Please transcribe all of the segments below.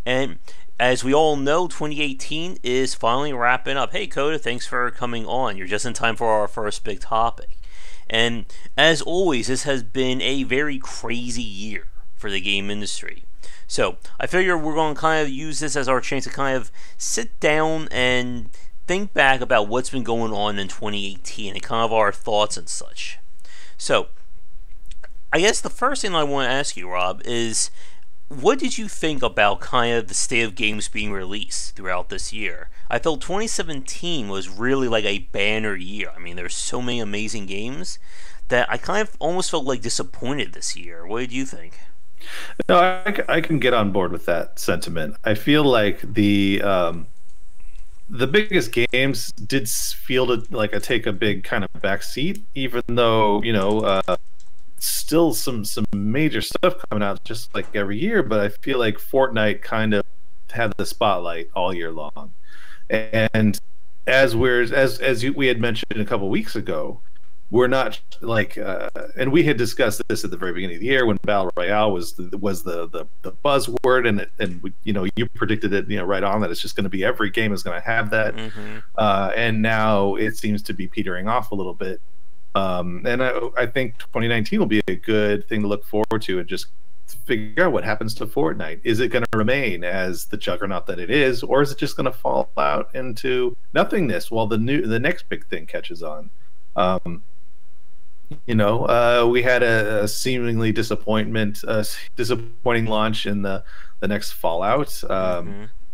And as we all know, 2018 is finally wrapping up. Hey, Coda, thanks for coming on. You're just in time for our first big topic. And as always, this has been a very crazy year for the game industry. So I figure we're going to kind of use this as our chance to kind of sit down and think back about what's been going on in 2018 and kind of our thoughts and such. So I guess the first thing I want to ask you, Rob, is what did you think about kind of the state of games being released throughout this year? I felt 2017 was really like a banner year. I mean, there's so many amazing games that I kind of almost felt like disappointed this year. What did you think? No, I can get on board with that sentiment. I feel like the biggest games did feel like take a big kind of backseat, even though still some major stuff coming out just like every year. But I feel like Fortnite kind of had the spotlight all year long, and we had mentioned a couple weeks ago, we're not like, and we had discussed this at the very beginning of the year when Battle Royale was the buzzword, and you predicted it right on that it's just going to be every game is going to have that, and now it seems to be petering off a little bit, and I think 2019 will be a good thing to look forward to and just figure out what happens to Fortnite. Is it going to remain as the juggernaut that it is, or is it just going to fall out into nothingness while the next big thing catches on? We had a seemingly disappointing launch in the next Fallout.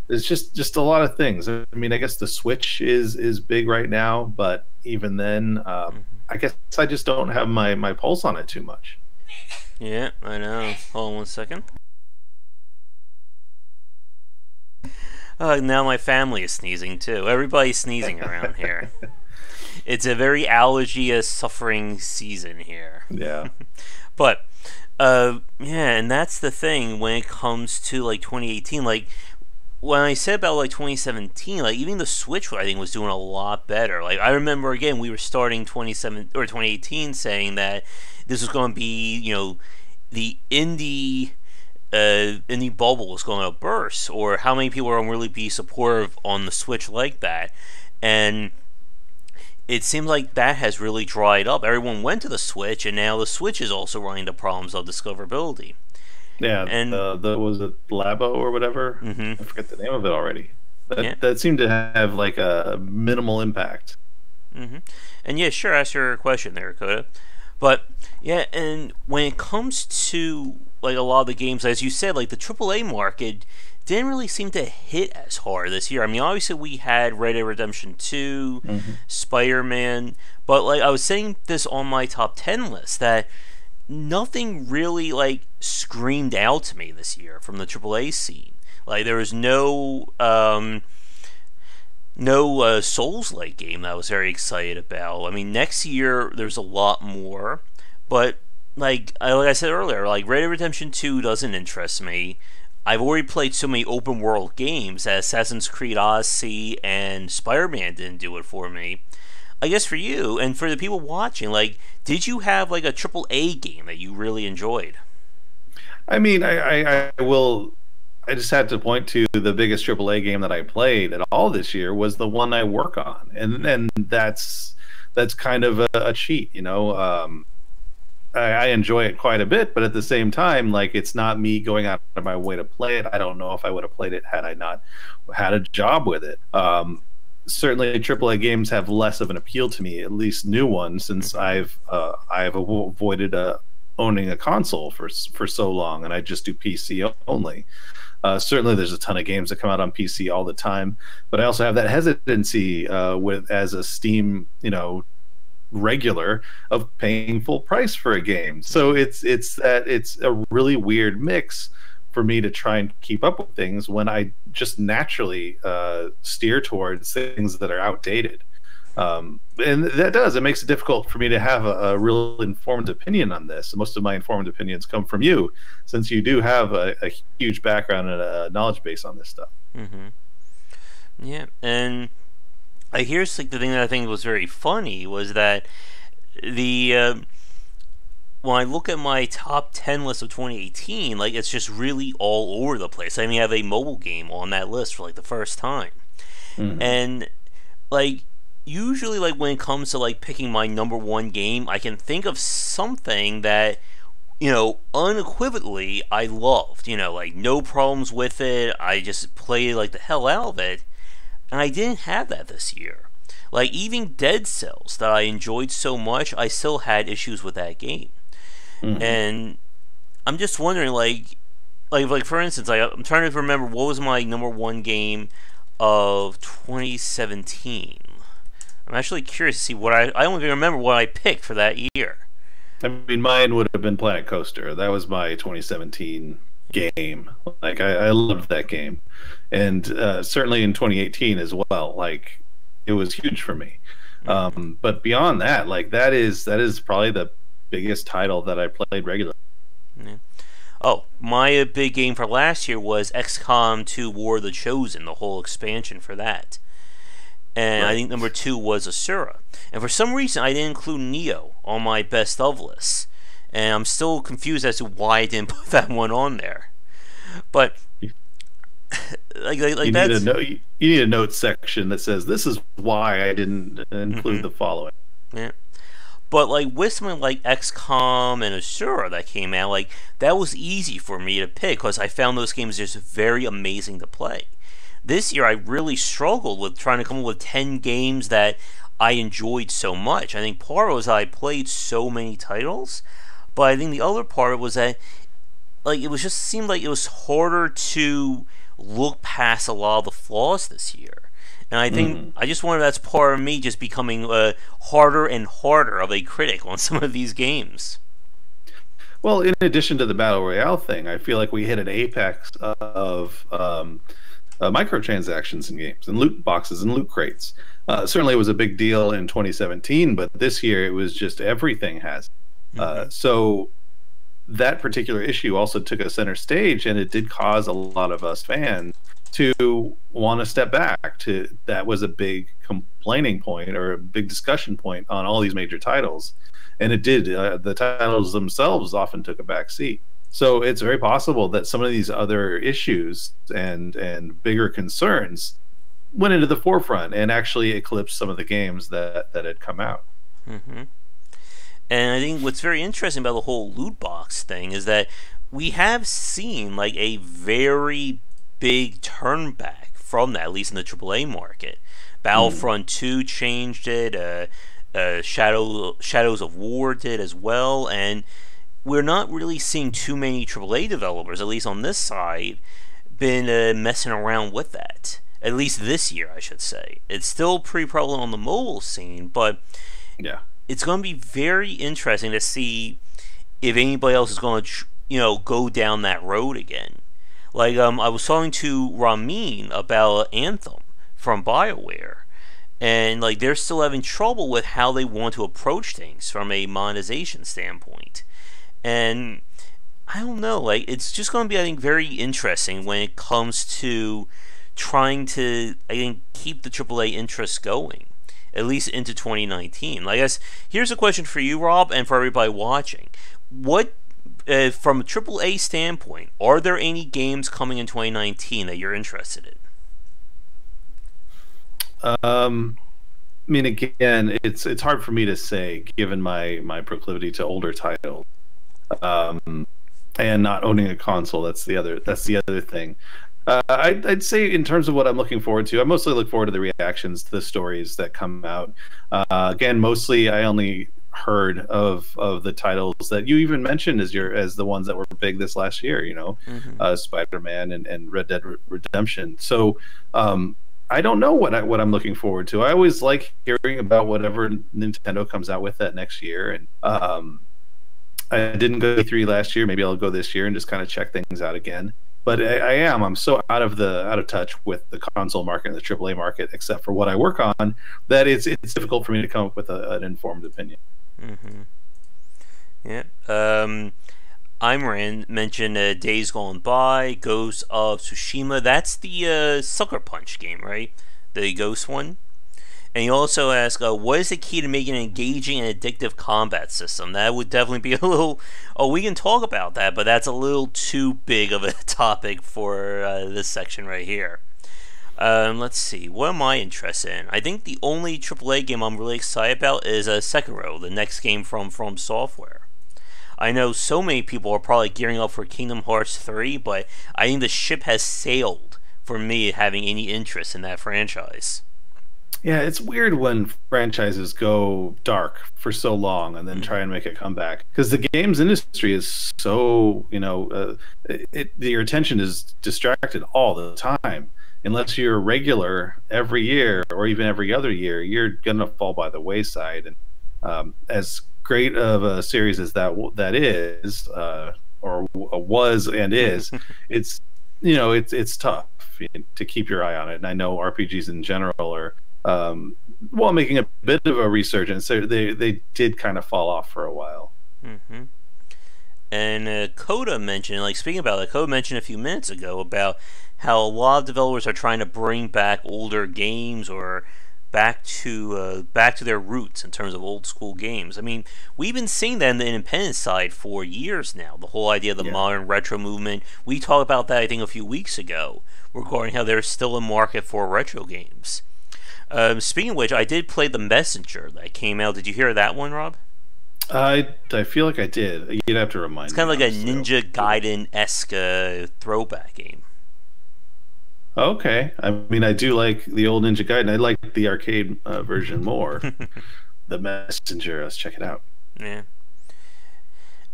It's just a lot of things. I mean, I guess the Switch is big right now, but even then, I guess I just don't have my pulse on it too much. Yeah, I know. Hold on one second. Now my family is sneezing too. Everybody's sneezing around here. It's a very allergy suffering season here. Yeah. But yeah, and that's the thing when it comes to like 2018. Like when I said about like 2017, like even the Switch I think was doing a lot better. Like I remember again we were starting 2018 saying that this was going to be the indie bubble was going to burst, or how many people are going to really be supportive on the Switch like that, and it seems like that has really dried up. Everyone went to the Switch, and now the Switch is also running into problems of discoverability. Yeah, And the was it Labo or whatever? I forget the name of it already. That seemed to have like a minimal impact. And yeah, sure, ask your question there, Coda. But yeah, and when it comes to like a lot of the games, as you said, like the AAA market didn't really seem to hit as hard this year. I mean, obviously we had Red Dead Redemption 2, Spider-Man, but like I was saying this on my top 10 list that nothing really like screamed out to me this year from the AAA scene. Like there was no Souls-like game that I was very excited about. I mean, next year there's a lot more, but like I said earlier, like Red Dead Redemption 2 doesn't interest me. I've already played so many open world games that Assassin's Creed Odyssey and Spider-Man didn't do it for me. I guess for you and for the people watching, like, did you have like a AAA game that you really enjoyed? I mean, I will. I just had to point to the biggest AAA game that I played at all this year was the one I work on, and that's kind of a cheat, I enjoy it quite a bit, but at the same time, like it's not me going out of my way to play it. I don't know if I would have played it had I not had a job with it. Certainly, AAA games have less of an appeal to me, at least new ones, since I've avoided owning a console for so long, and I just do PC only. Certainly, there's a ton of games that come out on PC all the time, but I also have that hesitancy as a Steam, regular of paying full price for a game. So it's a really weird mix for me to try and keep up with things when I just naturally steer towards things that are outdated. And it makes it difficult for me to have a real informed opinion on this. Most of my informed opinions come from you, since you do have a huge background and a knowledge base on this stuff. Yeah, and here's like the thing that I think was very funny was that the when I look at my top 10 list of 2018, like it's just really all over the place. I mean, I have a mobile game on that list for like the first time. Hmm. And like usually like when it comes to like picking my number one game, I can think of something that unequivocally I loved. Like no problems with it. I just played like the hell out of it. And I didn't have that this year. Like even Dead Cells that I enjoyed so much, I still had issues with that game. Hmm. And I'm just wondering, like for instance, I'm trying to remember what was my number one game of 2017. I'm actually curious to see what I don't even remember what I picked for that year. I mean, mine would have been Planet Coaster. That was my 2017 game. Like, I loved that game, and certainly in 2018 as well. Like, it was huge for me. Mm-hmm. But beyond that, like that is probably the biggest title that I played regularly. Yeah. Oh, my big game for last year was XCOM 2 War of the Chosen, the whole expansion for that. And I Right. think number two was Asura. And for some reason, I didn't include Neo on my best of list. And I'm still confused as to why I didn't put that one on there. But like You need a that's note. You need a note section that says this is why I didn't include mm-hmm, the following. yeah. But like with something like XCOM and Asura that came out, like that was easy for me to pick because I found those games just very amazing to play. This year I really struggled with trying to come up with 10 games that I enjoyed so much. I think part of it was I played so many titles, but I think the other part was that like it was just seemed like it was harder to look past a lot of the flaws this year. And I think Hmm. I just wonder if that's part of me just becoming harder and harder of a critic on some of these games. Well, in addition to the battle royale thing, I feel like we hit an apex of microtransactions in games and loot boxes and loot crates. Certainly, it was a big deal in 2017, but this year it was just everything has. Mm-hmm. So that particular issue also took a center stage, and it did cause a lot of us fans to want to step back. To that was a big complaining point or a big discussion point on all these major titles, and it did. The titles themselves often took a back seat. So it's very possible that some of these other issues and bigger concerns went into the forefront and actually eclipsed some of the games that had come out. Mm-hmm. And I think what's very interesting about the whole loot box thing is that we have seen like a very big turn back from that, at least in the AAA market. Mm. Battlefront 2 changed it. Shadows of War did as well, and we're not really seeing too many AAA developers, at least on this side, been messing around with that. At least this year, I should say. It's still pretty prevalent on the mobile scene, but Yeah. it's going to be very interesting to see if anybody else is going to, go down that road again. Like, I was talking to Ramin about Anthem from BioWare, and like they're still having trouble with how they want to approach things from a monetization standpoint. And I don't know, like it's just going to be, I think, very interesting when it comes to trying to, I think, keep the AAA interest going, at least into 2019. Like, I guess here's a question for you, Rob, and for everybody watching: What, from a AAA standpoint, are there any games coming in 2019 that you're interested in? I mean, again, it's hard for me to say given my proclivity to older titles, and not owning a console. That's the other thing. I'd say in terms of what I'm looking forward to, I mostly look forward to the reactions to the stories that come out. Again, mostly I only heard of the titles that you even mentioned as the ones that were big this last year. Mm-hmm. Spider-Man and Red Dead Redemption. So I don't know what I'm looking forward to. I always like hearing about whatever Nintendo comes out with that next year, and I didn't go to E3 last year. Maybe I'll go this year and just kind of check things out again. But I'm so out of touch with the console market and the AAA market, except for what I work on, that it's difficult for me to come up with an informed opinion. Mm-hmm. Yeah. Imran mentioned Days Gone By, Ghost of Tsushima. That's the Sucker Punch game, right? The Ghost one. And you also ask, what is the key to making an engaging and addictive combat system? That would definitely be a little. Oh, we can talk about that, but that's a little too big of a topic for this section right here. Let's see. What am I interested in? I think the only AAA game I'm really excited about is Sekiro, the next game from Software. I know so many people are probably gearing up for Kingdom Hearts 3, but I think the ship has sailed for me having any interest in that franchise. Yeah, it's weird when franchises go dark for so long and then try and make a comeback, because the games industry is so, your attention is distracted all the time. Unless you're regular every year or even every other year, you're gonna fall by the wayside. And as great of a series as that is, or was and is, it's tough to keep your eye on it. And I know RPGs in general are making a bit of a resurgence. They did kind of fall off for a while. Mm-hmm. And Coda mentioned, speaking about it, Coda mentioned a few minutes ago about how a lot of developers are trying to bring back older games or back to their roots in terms of old school games. I mean, we've been seeing that in the independent side for years now. The whole idea of the modern retro movement. We talked about that, I think, a few weeks ago, regarding how there's still a market for retro games. Speaking of which, I did play The Messenger that came out. Did you hear that one, Rob? I feel like I did. You'd have to remind me. It's kind of like a Ninja Gaiden-esque throwback game. Okay. I mean, I do like the old Ninja Gaiden. I like the arcade version more. The Messenger. Let's check it out. Yeah.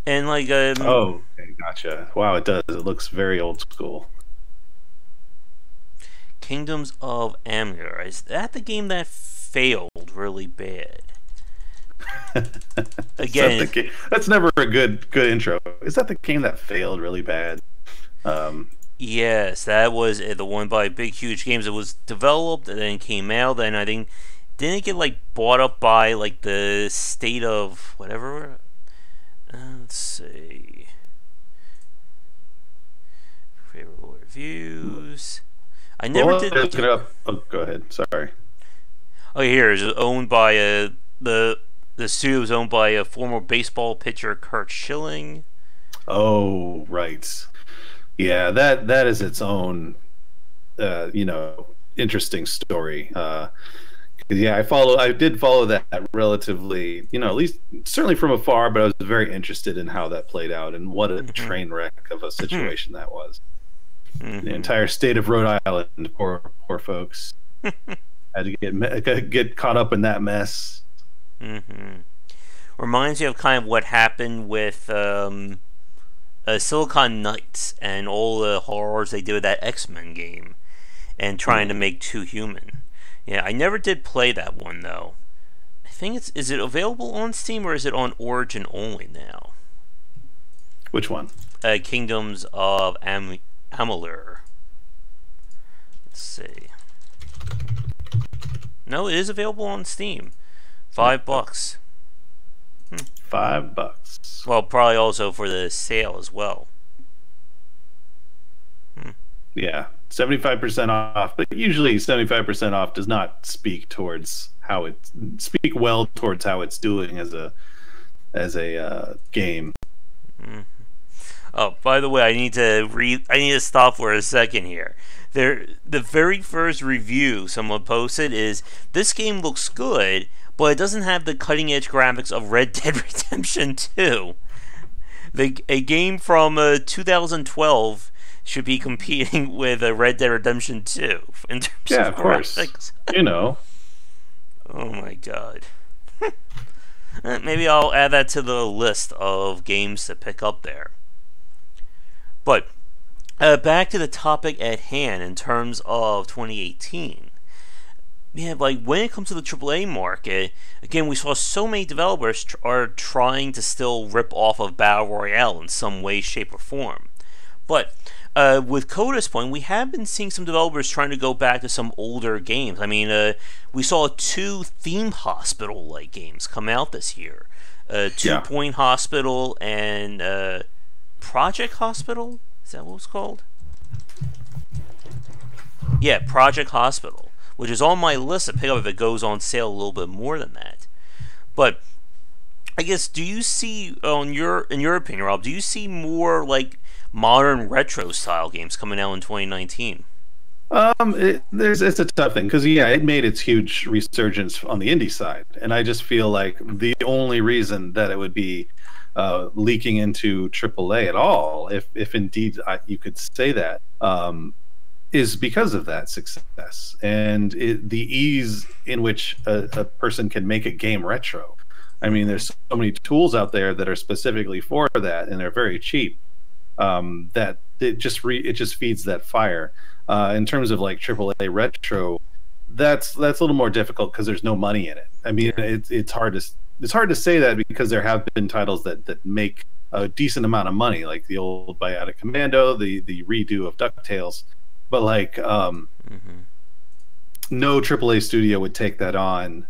And oh, okay, gotcha. Wow, it does. It looks very old school. Kingdoms of Amalur. Is that the game that failed really bad? Again, that's never a good intro. Is that the game that failed really bad? Yes, that was the one by Big Huge Games. It was developed and then came out. Then I think didn't it get bought up by the state of whatever. Let's see. Favorable reviews. I never did. Look it up. Oh, go ahead. Sorry. Oh, here is owned by the studio is owned by a former baseball pitcher, Kurt Schilling. Oh, right. Yeah, that is its own, interesting story. Yeah, I did follow that relatively, at least certainly from afar, but I was very interested in how that played out and what a train wreck of a situation that was. The entire state of Rhode Island, poor folks, had to get caught up in that mess. Reminds you of kind of what happened with Silicon Knights and all the horrors they did with that X-Men game and trying to make 2 Human. Yeah, I never did play that one though. I think is it available on Steam or is it on Origin only now? Which one? Kingdoms of Amalur. Let's see. No, it is available on Steam. $5. $5. Well, probably also for the sale as well. Yeah, 75% off, but usually 75% off does not speak well towards how it's doing as a game. Oh, by the way, I need to stop for a second here. The very first review someone posted is, this game looks good, but it doesn't have the cutting edge graphics of Red Dead Redemption 2. A game from 2012 should be competing with Red Dead Redemption 2 in terms of graphics. Oh my god. Maybe I'll add that to the list of games to pick up there. But back to the topic at hand in terms of 2018. Yeah, when it comes to the AAA market, again, we saw so many developers are trying to still rip off of Battle Royale in some way, shape, or form. But with Coda's point, we have been seeing some developers trying to go back to some older games. I mean, we saw 2 Theme Hospital-like games come out this year. Two Point Hospital and Project Hospital? Is that what it's called? Yeah, Project Hospital. which is on my list to pick up if it goes on sale a little bit more than that. But I guess, do you see, in your opinion, Rob, do you see more like modern retro style games coming out in 2019? It's a tough thing because it made its huge resurgence on the indie side, and I just feel like the only reason that it would be leaking into AAA at all, if indeed you could say that, is because of that success and the ease in which a person can make a game retro. I mean, there's so many tools out there that are specifically for that, and they're very cheap. That it just feeds that fire. In terms of like AAA retro, that's a little more difficult because there's no money in it. I mean, it's hard to say that because there have been titles that make a decent amount of money, like the old Bionic Commando, the redo of DuckTales, but like no AAA studio would take that on,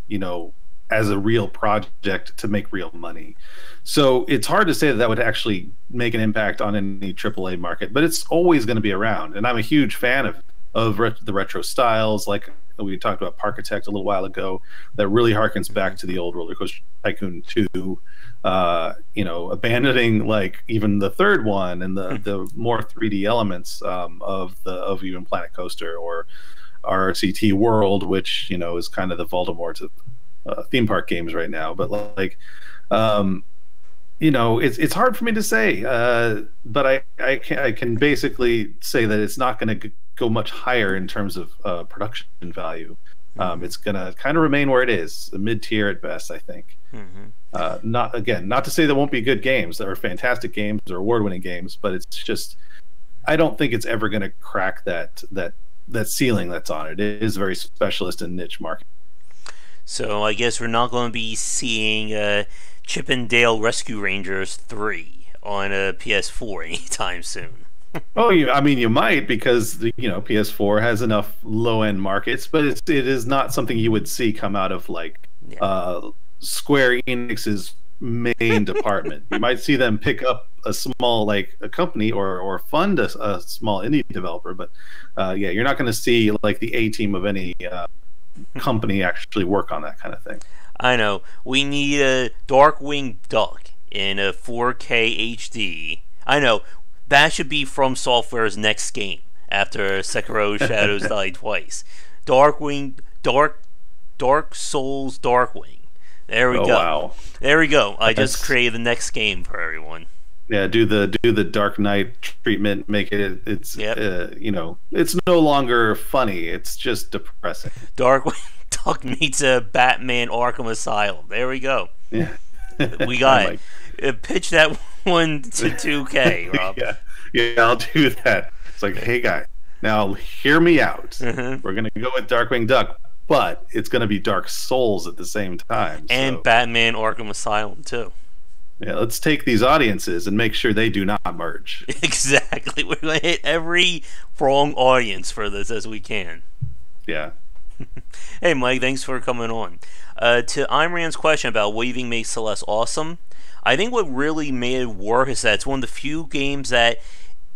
as a real project to make real money. So it's hard to say that would actually make an impact on any AAA market, but it's always going to be around. And I'm a huge fan of the retro styles, like we talked about Parkitect a little while ago, that really harkens back to the old Roller Coaster Tycoon 2, abandoning like even the third one and the more 3D elements of even Planet Coaster or RCT World, which is kind of the Voldemort of theme park games right now. But like it's hard for me to say, but I can basically say that it's not going to go much higher in terms of production value. It's going to kind of remain where it is, a mid-tier at best, I think. Not to say there won't be good games. There are fantastic games or award-winning games, but it's just, I don't think it's ever going to crack that ceiling that's on it. It is a very specialist and niche market. So I guess we're not going to be seeing Chip and Dale Rescue Rangers 3 on a PS4 anytime soon. Oh, I mean, you might, because PS4 has enough low-end markets, but it is not something you would see come out of like Square Enix's main department. You might see them pick up a small a company or fund a small indie developer, but you're not going to see like the A team of any company actually work on that kind of thing. I know. We need a Darkwing Duck in a 4K HD. I know. That should be From Software's next game after Sekiro Shadows Die Twice. Dark Souls Darkwing. There we go. Wow. There we go. I just created the next game for everyone. Yeah, do the Dark Knight treatment. Make it's it's no longer funny. It's just depressing. Darkwing Duck meets a Batman Arkham Asylum. There we go. Yeah, we got it. Pitch that one to 2K, Rob. yeah, I'll do that. It's like, hey guys, now hear me out. We're gonna go with Darkwing Duck, but it's gonna be Dark Souls at the same time, and Batman Arkham Asylum too. Yeah, let's take these audiences and make sure they do not merge. Exactly. We're going to hit every wrong audience for this as we can. Yeah. Hey, Mike, thanks for coming on. To Imran's question about what do you think makes Celeste awesome, I think what really made it work is that it's one of the few games that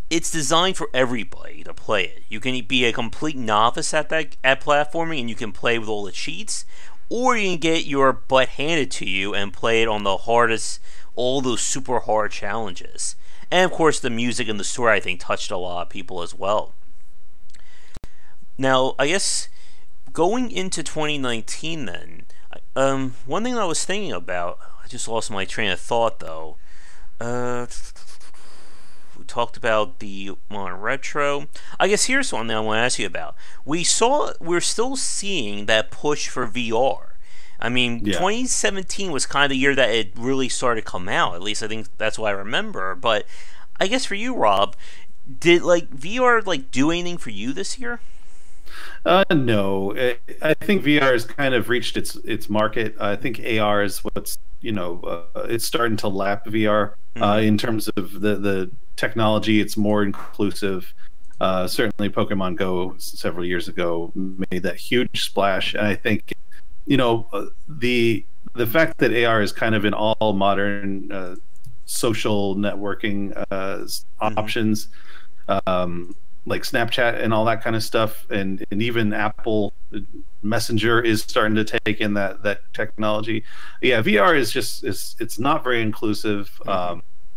it's designed for everybody to play it. You can be a complete novice at platforming and you can play with all the cheats, or you can get your butt handed to you and play it on the hardest, all those super hard challenges. And of course the music and the story I think touched a lot of people as well. Now I guess going into 2019 then, one thing I was thinking about, I just lost my train of thought though. We talked about the modern retro. I guess here's something I want to ask you about. We're still seeing that push for VR. I mean, 2017 was kind of the year that it really started to come out. At least I think that's what I remember. But I guess for you, Rob, did VR do anything for you this year? No, I think VR has kind of reached its market. I think AR is what's it's starting to lap VR in terms of the technology. It's more inclusive. Certainly, Pokemon Go several years ago made that huge splash, and I think the fact that AR is kind of in all modern social networking options. like Snapchat and all that kind of stuff, and even Apple Messenger is starting to take in that technology. Yeah, VR is just it's not very inclusive.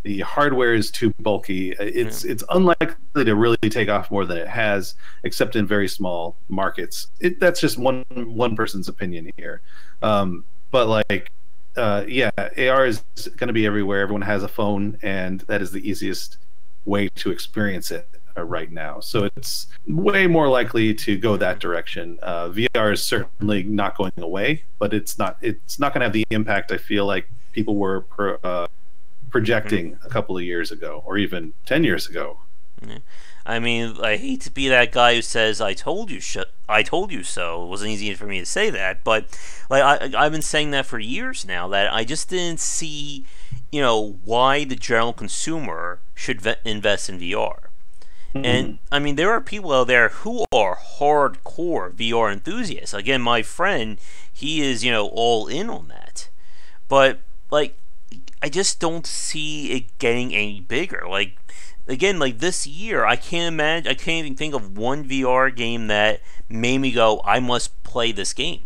The hardware is too bulky. It's unlikely to really take off more than it has, except in very small markets. That's just one person's opinion here. But like, yeah, AR is going to be everywhere. Everyone has a phone, and that is the easiest way to experience it right now. So it's way more likely to go that direction. VR is certainly not going away, but it's not going to have the impact I feel like people were projecting a couple of years ago, or even 10 years ago. I mean, I hate to be that guy who says I told you so. It wasn't easy for me to say that, but like I've been saying that for years now, that I just didn't see, why the general consumer should invest in VR. And I mean, there are people out there who are hardcore VR enthusiasts. Again, my friend, he is, all in on that. But like, I just don't see it getting any bigger. Like, again, like this year, I can't even think of one VR game that made me go, I must play this game.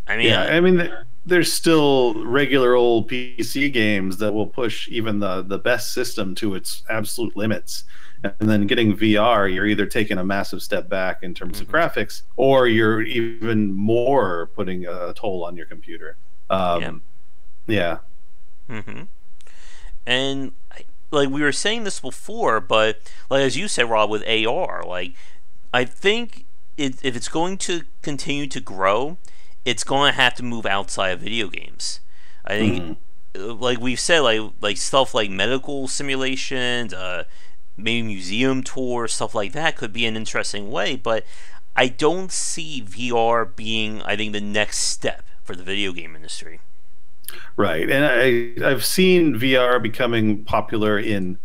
I mean, yeah, I mean, there's still regular old PC games that will push even the best system to its absolute limits. And then getting VR, you're either taking a massive step back in terms of graphics, or you're even more putting a toll on your computer. Yeah. And like we were saying this before, but like as you said, Rob, with AR, like I think if it's going to continue to grow, it's going to have to move outside of video games. I think, like we've said, like stuff like medical simulations, maybe museum tours, stuff like that could be an interesting way. But I don't see VR being, I think, the next step for the video game industry. Right, and I've seen VR becoming popular in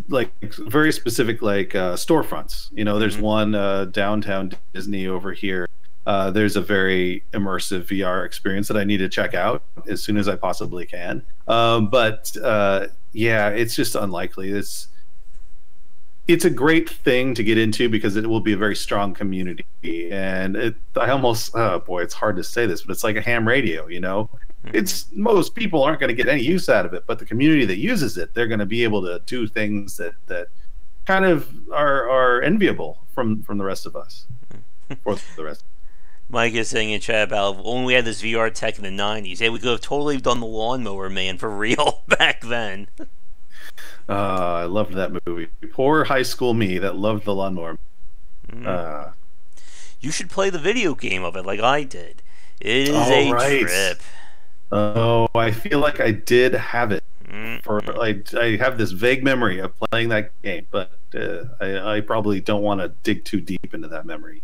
like very specific storefronts. There's one downtown Disney over here. There's a very immersive VR experience that I need to check out as soon as I possibly can. But yeah, it's just unlikely. It's a great thing to get into because it will be a very strong community, and I almost, oh boy, it's hard to say this, but it's like a ham radio. It's most people aren't going to get any use out of it, but the community that uses it, they're going to be able to do things that kind of are enviable from the rest of us, or the rest. Mike is saying in chat about if only we had this VR tech in the 90s. Yeah, we could have totally done the Lawnmower Man for real back then. I loved that movie. Poor high school me that loved the Lawnmower. You should play the video game of it like I did. It is a trip. Oh, I feel like I did have it. I have this vague memory of playing that game, but I probably don't want to dig too deep into that memory.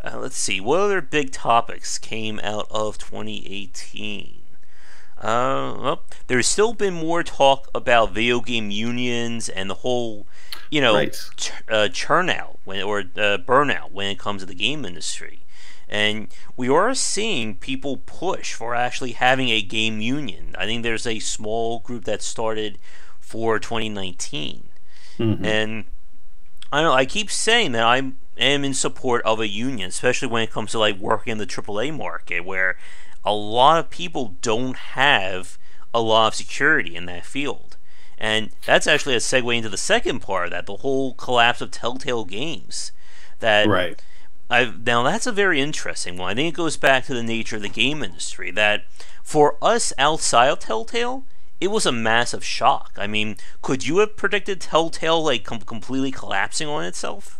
Let's see. What other big topics came out of 2018? Well, there's still been more talk about video game unions and the whole, churnout burnout when it comes to the game industry. And we are seeing people push for actually having a game union. I think there's a small group that started for 2019. And I don't know, I keep saying that I am in support of a union, especially when it comes to like working in the AAA market, where a lot of people don't have a lot of security in that field. And that's actually a segue into the second part of that, the whole collapse of Telltale Games. Now that's a very interesting one. I think it goes back to the nature of the game industry, that for us outside of Telltale, it was a massive shock. I mean, could you have predicted Telltale like completely collapsing on itself?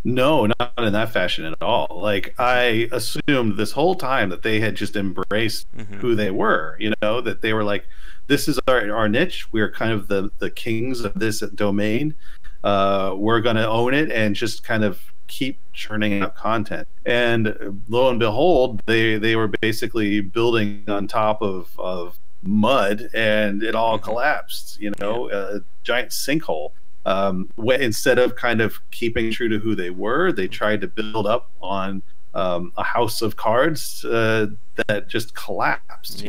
No, not in that fashion at all. Like, I assumed this whole time that they had just embraced who they were, that they were like, this is our niche. We're kind of the kings of this domain. We're going to own it and just kind of keep churning out content. And lo and behold, they were basically building on top of mud, and it all collapsed, a giant sinkhole. Instead of kind of keeping true to who they were, they tried to build up on a house of cards that just collapsed.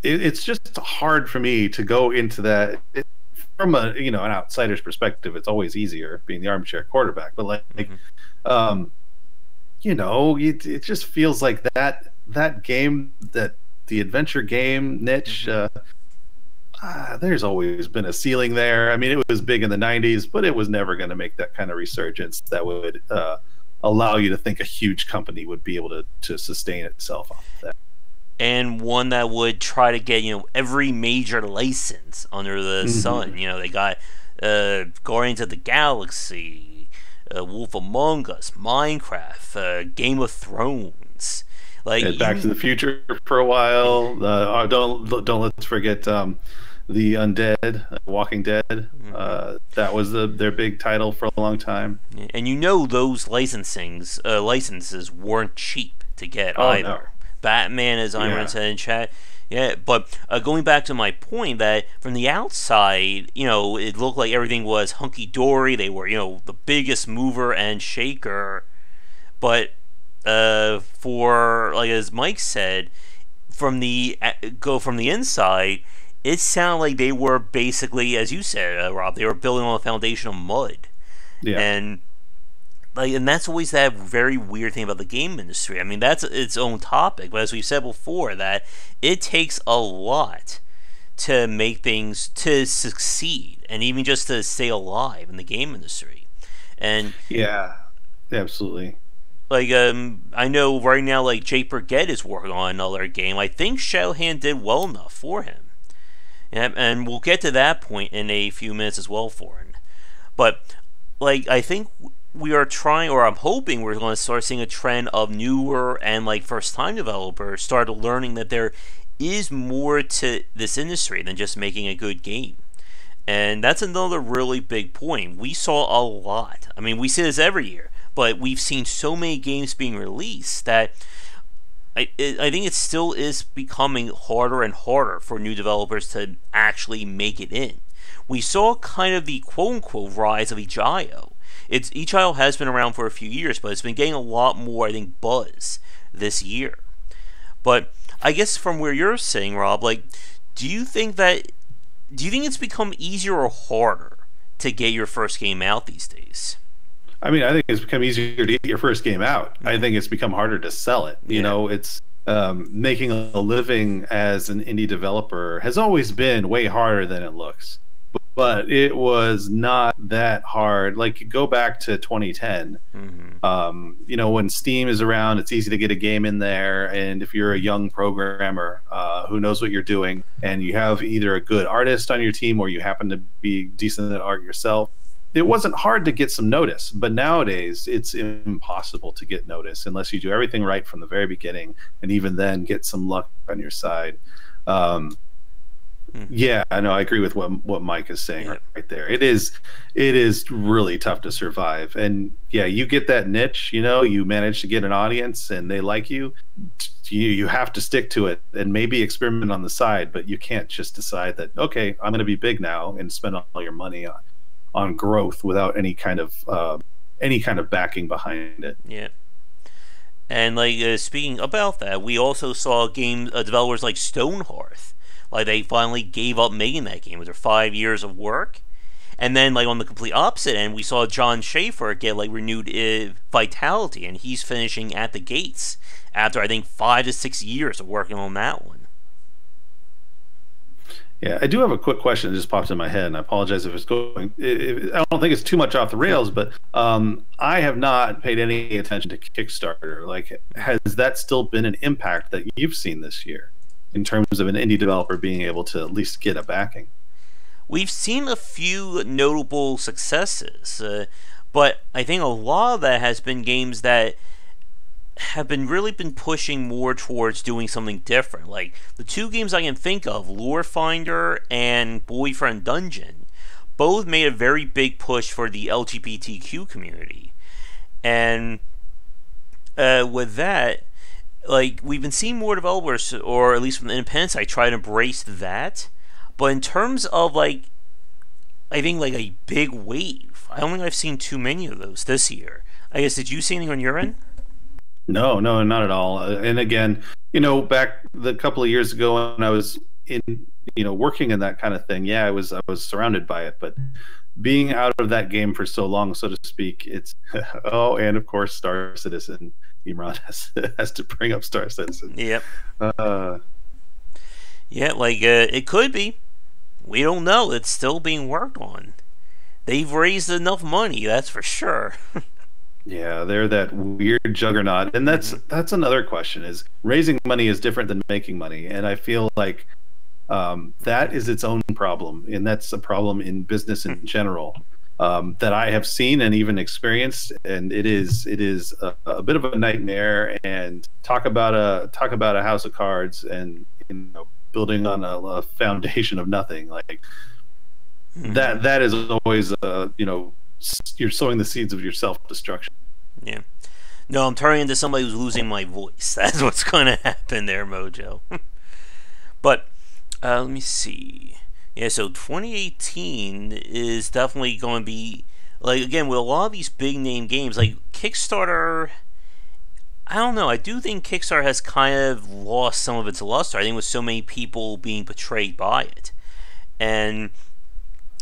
it's just hard for me to go into that. From a an outsider's perspective, it's always easier being the armchair quarterback. But like, Hmm. um, it just feels like that game, that the adventure game niche. Hmm. There's always been a ceiling there. I mean, it was big in the '90s, but it was never going to make that kind of resurgence that would allow you to think a huge company would be able to sustain itself off of that. And one that would try to get every major license under the sun. Hmm. They got Guardians of the Galaxy, Wolf Among Us, Minecraft, Game of Thrones. Like And Back to the Future for a while. Don't let's forget the Undead, Walking Dead. That was their big title for a long time. and those licenses weren't cheap to get Oh no, either. Batman, as Imran yeah, said in chat. Yeah, but going back to my point that from the outside, it looked like everything was hunky dory. They were, the biggest mover and shaker. But for like as Mike said, from the inside, it sounded like they were basically, as you said, Rob, they were building on a foundation of mud, yeah. and and that's always that very weird thing about the game industry. I mean, that's its own topic, but as we've said before, that it takes a lot to make things to succeed, and even just to stay alive in the game industry. And Yeah, absolutely. I know right now, like Jay Burgett is working on another game. I think Shadowhand did well enough for him, and we'll get to that point in a few minutes as well for him. But I think we are trying, or I'm hoping we're going to start seeing a trend of newer and first time developers start learning that there is more to this industry than just making a good game. And that's another really big point. We saw a lot. I mean, we see this every year, but we've seen so many games being released that I think it still is becoming harder and harder for new developers to actually make it in. We saw kind of the quote-unquote rise of itch.io. itch.io has been around for a few years, but it's been getting a lot more, I think, buzz this year. But I guess from where you're sitting, Rob, do you think that do you think it's become easier or harder to get your first game out these days? I mean, I think it's become easier to get your first game out. I think it's become harder to sell it. Yeah. It's making a living as an indie developer has always been way harder than it looks. But it was not that hard. Like, go back to 2010. When Steam is around, it's easy to get a game in there. And if you're a young programmer who knows what you're doing, and you have either a good artist on your team or you happen to be decent at art yourself, it wasn't hard to get some notice. But nowadays, it's impossible to get notice unless you do everything right from the very beginning, and even then get some luck on your side. Yeah, I know. I agree with what Mike is saying right there. It is really tough to survive, and yeah, you get that niche. You manage to get an audience, and they like you. You have to stick to it, and maybe experiment on the side. But you can't just decide that, okay, I'm going to be big now and spend all your money on growth without any kind of backing behind it. Yeah. And speaking about that, we also saw game developers like Stonehearth. They finally gave up making that game after 5 years of work. And then on the complete opposite end, we saw John Schaefer get renewed vitality, and he's finishing at the gates after I think 5 to 6 years of working on that one. Yeah, I do have a quick question that just popped in my head, and I apologize if it's going. I don't think it's too much off the rails, but I have not paid any attention to Kickstarter. Has that still been an impact that you've seen this year in terms of an indie developer being able to at least get a backing? We've seen a few notable successes, but I think a lot of that has been games that have really been pushing more towards doing something different. Like the two games I can think of, Lure Finder and Boyfriend Dungeon, both made a very big push for the LGBTQ community. And with that, we've been seeing more developers, or at least from the independent side, try to embrace that. But in terms of I think a big wave, I don't think I've seen too many of those this year. I guess, did you see anything on your end? No, not at all. And again, back the couple of years ago when I was in working in that kind of thing, yeah, I was surrounded by it, but being out of that game for so long, so to speak, it's oh, and of course, Star Citizen. Imran has to bring up Star Citizen. Yep. Uh, Yeah, like it could be. We don't know. It's still being worked on. They've raised enough money, that's for sure. yeah, they're that weird juggernaut, and that's Hmm. that's another question. Is raising money is different than making money, and I feel like that is its own problem, and that's a problem in business in general that I have seen and even experienced, and it is a bit of a nightmare. And talk about a house of cards, and building on a foundation of nothing like Hmm. that is always you're sowing the seeds of your self-destruction. Yeah. No, I'm turning into somebody who's losing my voice. That's what's going to happen there, Mojo. But let me see. Yeah, so 2018 is definitely going to be like again with a lot of these big name games like Kickstarter. I don't know. I do think Kickstarter has kind of lost some of its luster. I think with so many people being betrayed by it, and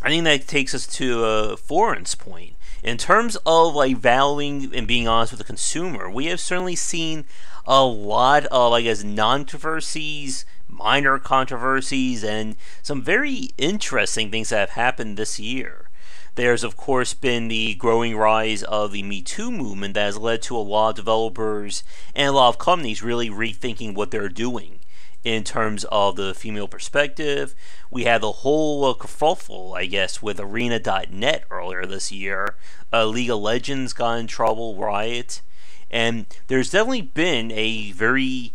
I think that takes us to Foreign's point. In terms of like valuing and being honest with the consumer, we have certainly seen a lot of, I guess, non-controversies, minor controversies, and some very interesting things that have happened this year. There's, of course, been the growing rise of the Me Too movement that has led to a lot of developers and a lot of companies really rethinking what they're doing in terms of the female perspective. We had the whole kerfuffle, I guess, with Arena.net earlier this year. League of Legends got in trouble, Riot. And there's definitely been a very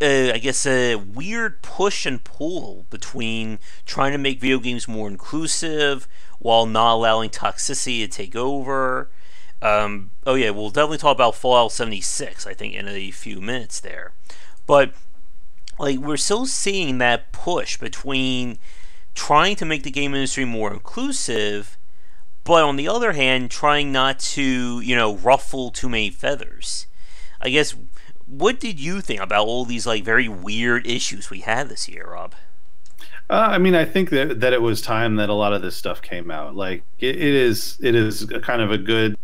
I guess a weird push and pull between trying to make video games more inclusive while not allowing toxicity to take over. Oh yeah, we'll definitely talk about Fallout 76, I think, in a few minutes there. But like we're still seeing that push between trying to make the game industry more inclusive, but on the other hand, trying not to, ruffle too many feathers. I guess what did you think about all these like very weird issues we had this year, Rob? I mean, I think that it was time that a lot of this stuff came out. Like it is a kind of a good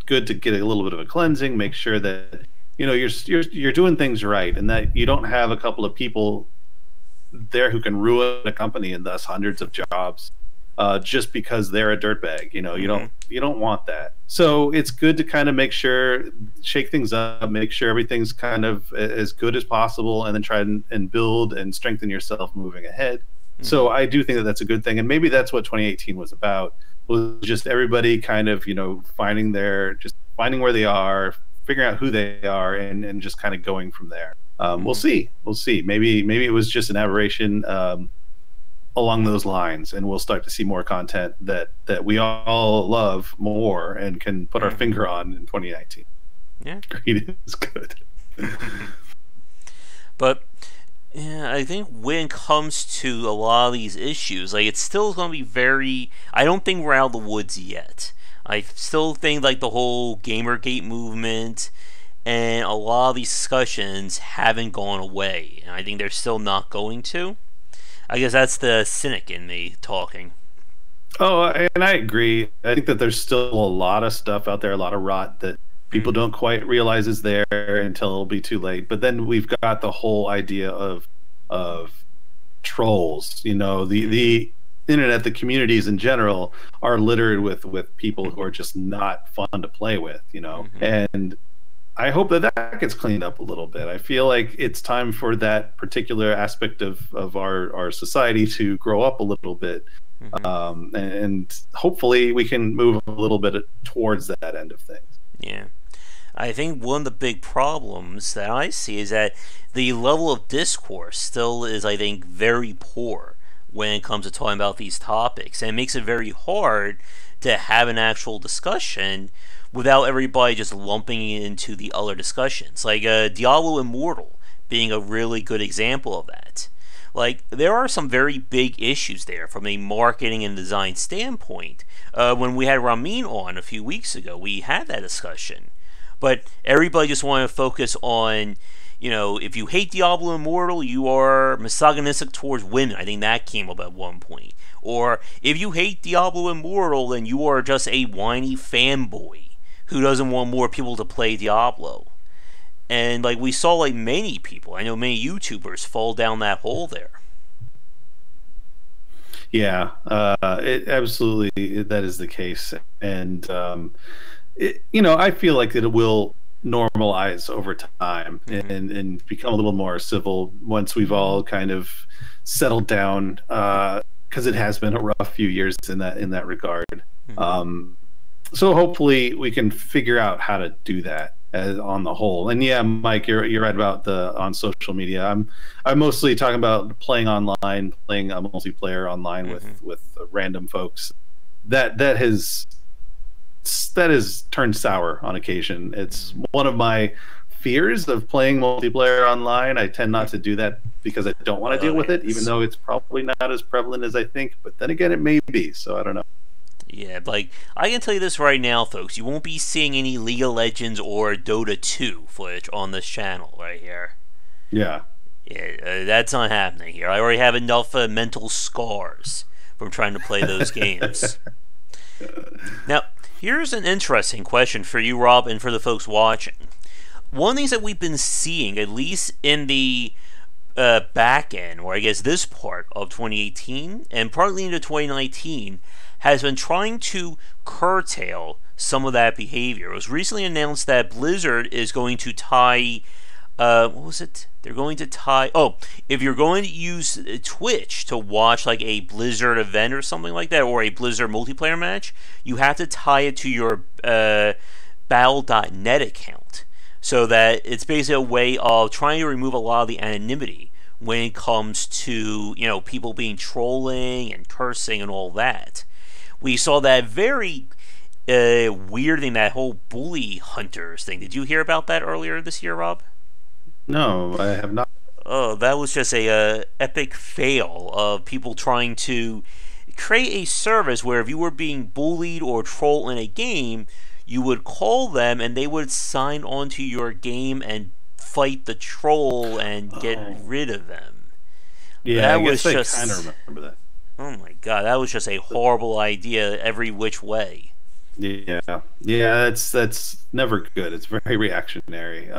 to get a little bit of a cleansing, make sure that you're doing things right, and that you don't have a couple of people there who can ruin a company and thus hundreds of jobs just because they're a dirtbag. You Mm-hmm. don't want that. So it's good to kind of make sure, shake things up, make sure everything's kind of as good as possible, and then try and build and strengthen yourself moving ahead. Mm-hmm. So I do think that that's a good thing, and maybe that's what 2018 was about. Was just everybody kind of finding where they are, figuring out who they are, and just kind of going from there. We'll Mm-hmm. see. We'll see. Maybe it was just an aberration along those lines, and we'll start to see more content that we all love more and can put our Mm-hmm. finger on in 2019. Yeah. Greed is good. But yeah, I think when it comes to a lot of these issues, like it's still going to be very. I don't think we're out of the woods yet. I still think like the whole GamerGate movement and a lot of these discussions haven't gone away, and I think they're still not going to. I guess that's the cynic in me talking. Oh, and I agree. I think that there's still a lot of stuff out there, a lot of rot that people Mm-hmm. don't quite realize is there until it'll be too late. But then we've got the whole idea of trolls. The Mm-hmm. the internet, the communities in general are littered with people who are just not fun to play with. Mm-hmm. And I hope that gets cleaned up a little bit. I feel like it's time for that particular aspect of our society to grow up a little bit, Mm-hmm. and hopefully we can move a little bit towards that end of things. Yeah. I think one of the big problems that I see is that the level of discourse still is, I think, very poor when it comes to talking about these topics. And it makes it very hard to have an actual discussion without everybody just lumping it into the other discussions. Like Diablo Immortal being a really good example of that. Like, there are some very big issues there from a marketing and design standpoint. When we had Ramin on a few weeks ago, we had that discussion. But everybody just wanted to focus on, if you hate Diablo Immortal, you are misogynistic towards women. I think that came up at one point. Or if you hate Diablo Immortal, then you are just a whiny fanboy who doesn't want more people to play Diablo. And like we saw, like many people, I know many YouTubers fall down that hole there. Yeah, it absolutely that is the case, and I feel like it will normalize over time and become a little more civil once we've all kind of settled down, because it has been a rough few years in that regard. So hopefully we can figure out how to do that on the whole. And yeah, Mike, you're right about on social media. I'm mostly talking about playing online, playing a multiplayer online with random folks. That has turned sour on occasion. It's one of my fears of playing multiplayer online. I tend not to do that because I don't want to deal with it, even though it's probably not as prevalent as I think. But then again, it may be. So I don't know. Yeah, like, I can tell you this right now, folks. You won't be seeing any League of Legends or Dota 2 footage on this channel right here. Yeah. Yeah, that's not happening here. I already have enough mental scars from trying to play those games. Now, here's an interesting question for you, Rob, and for the folks watching. One of the things that we've been seeing, at least in the back end, or I guess this part of 2018, and partly into 2019, has been trying to curtail some of that behavior. It was recently announced that Blizzard is going to tie, what was it? They're going to tie, if you're going to use Twitch to watch like a Blizzard event or something like that, or a Blizzard multiplayer match, you have to tie it to your Battle.net account. So that it's basically a way of trying to remove a lot of the anonymity when it comes to, people being trolling and cursing and all that. We saw that very weird thing, that whole bully hunters thing. Did you hear about that earlier this year, Rob? No, I have not. Oh, that was just a epic fail of people trying to create a service where if you were being bullied or trolled in a game, you would call them and they would sign onto your game and fight the troll and get rid of them. Yeah, I guess I kind of remember that. Oh my god, that was just a horrible idea every which way. Yeah, that's never good. It's very reactionary.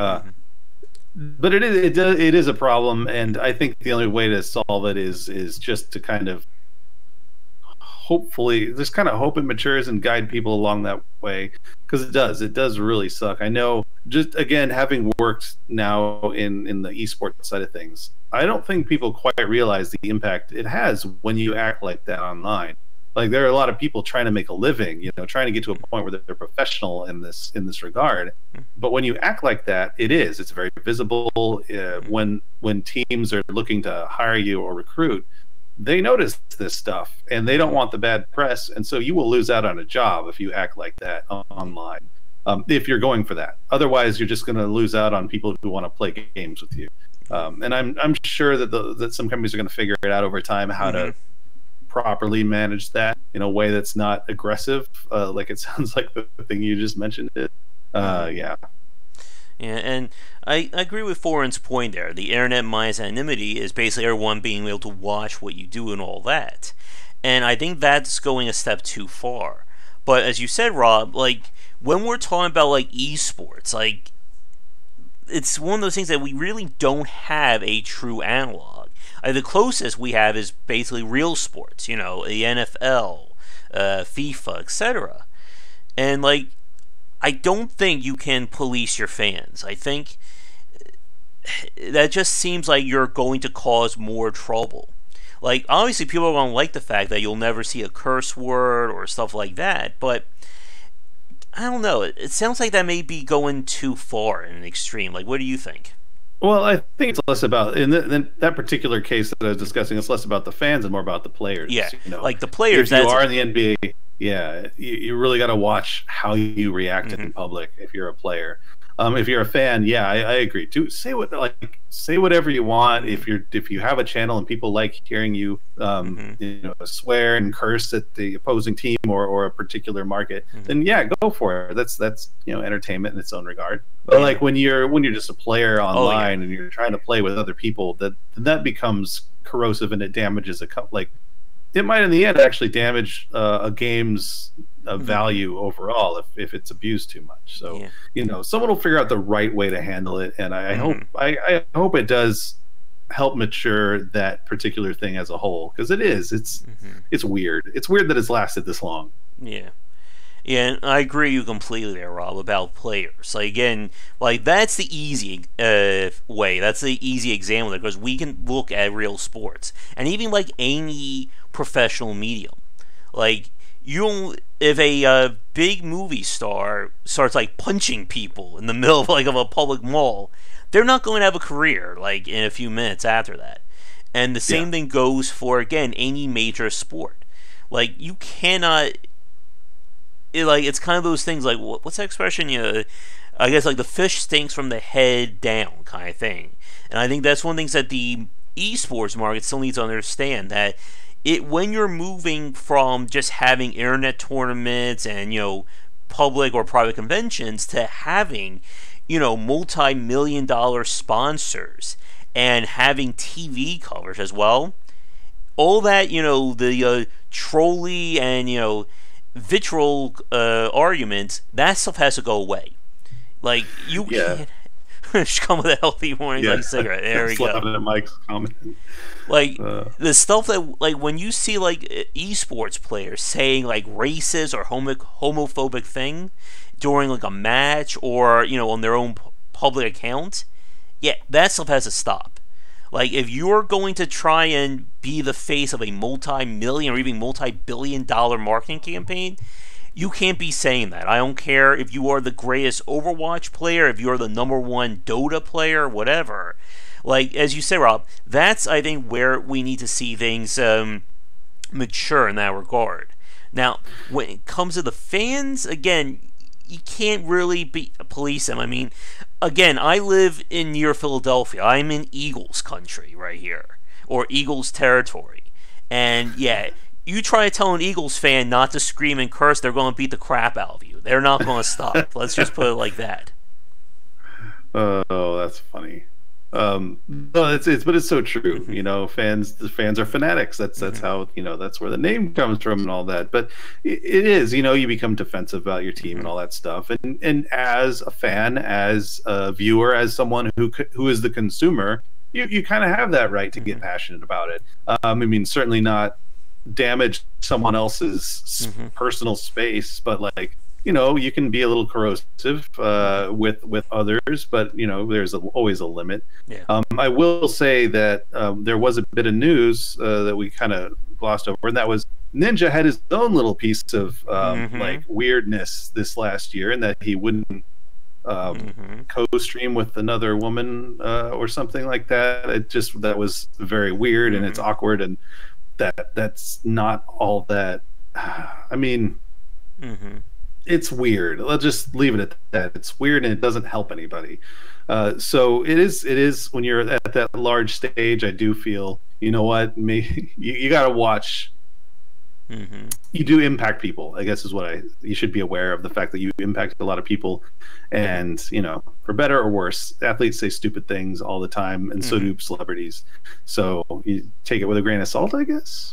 But it is a problem, and I think the only way to solve it is just to kind of hopefully just kind of hope it matures and guide people along that way, because it does really suck. I know, just again, having worked now in the esports side of things, I don't think people quite realize the impact it has when you act like that online. Like, there are a lot of people trying to make a living, trying to get to a point where they're professional in this regard. But when you act like that, it's very visible. When teams are looking to hire you or recruit, they notice this stuff and they don't want the bad press, and so you will lose out on a job if you act like that online. If you're going for that, otherwise you're just going to lose out on people who want to play games with you. And I'm sure that some companies are going to figure it out over time how to properly manage that in a way that's not aggressive, like it sounds like the thing you just mentioned. Yeah, and I agree with Foreign's point there. The internet minus anonymity is basically everyone being able to watch what you do and all that. And I think that's going a step too far. But as you said, Rob, like, when we're talking about like esports, like, it's one of those things that we really don't have a true analog. The closest we have is basically real sports, the NFL, FIFA, etc. And like, I don't think you can police your fans. I think that just seems like you're going to cause more trouble. Like, obviously people are going to like the fact that you'll never see a curse word or stuff like that, but I don't know. It sounds like that may be going too far in an extreme. Like, what do you think? Well, I think it's less about, in that particular case that I was discussing, it's less about the fans and more about the players. Yeah, like the players. If you are in the NBA, yeah, you really got to watch how you react in public if you're a player. If you're a fan, yeah, I agree. Do say whatever you want. If you have a channel and people like hearing you, swear and curse at the opposing team or a particular market, then yeah, go for it. That's entertainment in its own regard. But like when you're just a player online and you're trying to play with other people, that becomes corrosive and it damages it might in the end actually damage a game's value overall if it's abused too much. So someone will figure out the right way to handle it, and I hope it does help mature that particular thing as a whole, because it's weird. It's weird that it's lasted this long. Yeah. Yeah, and I agree with you completely there, Rob, about players. Like, again, that's the easy way. That's the easy example there, because we can look at real sports. And even, any professional medium. If a big movie star starts, punching people in the middle of, of a public mall, they're not going to have a career, in a few minutes after that. And the same thing goes for, again, any major sport. You cannot... it's kind of those things what's that expression? I guess the fish stinks from the head down kind of thing. And I think that's one of the things that the esports market still needs to understand, that when you're moving from just having internet tournaments and public or private conventions to having multi-million-dollar sponsors and having TV coverage as well, all that the trolley and vitriol arguments, that stuff has to go away. You can't just come with a healthy morning cigarette. There we go. Mike's comment. The stuff that when you see esports players saying racist or homophobic thing during a match or on their own public account, that stuff has to stop. If you're going to try and be the face of a multi-million or even multi-billion-dollar marketing campaign, you can't be saying that. I don't care if you are the greatest Overwatch player, if you're the #1 Dota player, whatever. As you say, Rob, that's, I think, where we need to see things mature in that regard. Now, when it comes to the fans, again, you can't really police them. I mean, again, I live near Philadelphia. I'm in Eagles country right here, or Eagles territory. And you try to tell an Eagles fan not to scream and curse, they're going to beat the crap out of you. They're not going to stop. Let's just put it like that. Oh, that's funny. No, but it's so true. The fans are fanatics. That's how that's where the name comes from and all that. But it is you become defensive about your team and all that stuff. And as a fan, as a viewer, as someone who is the consumer, you kind of have that right to get passionate about it. I mean, certainly not damage someone else's personal space, but you can be a little corrosive with others, but there's always a limit. I will say that there was a bit of news that we kind of glossed over, and that was Ninja had his own little piece of weirdness this last year, and that he wouldn't co-stream with another woman or something like that. That was very weird, and it's awkward, and that's not all that. I mean. It's weird. Let's just leave it at that. It's weird and it doesn't help anybody. So it is when you're at that large stage, I do feel, you got to watch. You do impact people, I guess is what you should be aware of, the fact that you impact a lot of people, and for better or worse, athletes say stupid things all the time, and so do celebrities. So you take it with a grain of salt, I guess.